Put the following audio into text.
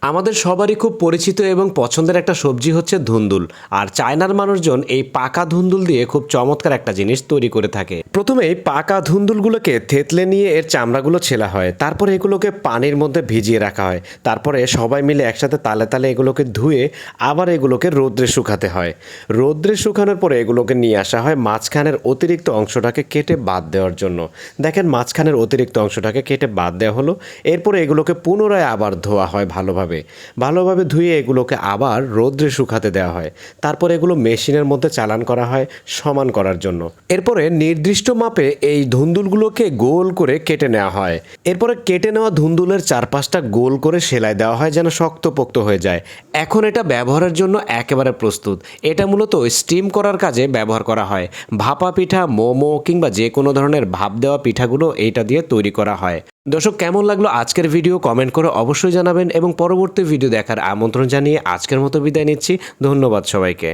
আমাদের সবারই খুব পরিচিত এবং পছন্দের একটা সবজি হচ্ছে ধুন্দুল। আর চায়নার মানুষজন এই পাকা ধুন্দুল দিয়ে খুব চমৎকার একটা জিনিস তৈরি করে থাকে। প্রথমেই পাকা ধুন্দুলগুলোকে থেতলে নিয়ে এর চামড়াগুলো ছেলা হয়, তারপরে এগুলোকে পানির মধ্যে ভিজিয়ে রাখা হয়। তারপরে সবাই মিলে একসাথে তালে তালে এগুলোকে ধুয়ে আবার এগুলোকে রোদ্রে শুকাতে হয়। রোদ্রে শুকানোর পরে এগুলোকে নিয়ে আসা হয় মাঝখানের অতিরিক্ত অংশটাকে কেটে বাদ দেওয়ার জন্য। দেখেন, মাঝখানের অতিরিক্ত অংশটাকে কেটে বাদ দেওয়া হলো। এরপরে এগুলোকে পুনরায় আবার ধোয়া হয় ভালোভাবে ধুয়ে এগুলোকে আবার রোদ্রে শুকাতে দেওয়া হয়। তারপর এগুলো মেশিনের মধ্যে চালান করা হয় সমান করার জন্য। এরপরে নির্দিষ্ট মাপে এই ধুন্দুলগুলোকে গোল করে কেটে নেওয়া হয়। এরপরে কেটে নেওয়া ধুন্দুলের চারপাশটা গোল করে সেলাই দেওয়া হয় যেন শক্তপোক্ত হয়ে যায়। এখন এটা ব্যবহারের জন্য একেবারে প্রস্তুত। এটা মূলত স্টিম করার কাজে ব্যবহার করা হয়। ভাপা পিঠা, মোমো কিংবা যে কোনো ধরনের ভাপ দেওয়া পিঠাগুলো এইটা দিয়ে তৈরি করা হয়। দর্শক, কেমন লাগলো আজকের ভিডিও কমেন্ট করে অবশ্যই জানাবেন এবং পরবর্তী ভিডিও দেখার আমন্ত্রণ জানিয়ে আজকের মতো বিদায় নিচ্ছি। ধন্যবাদ সবাইকে।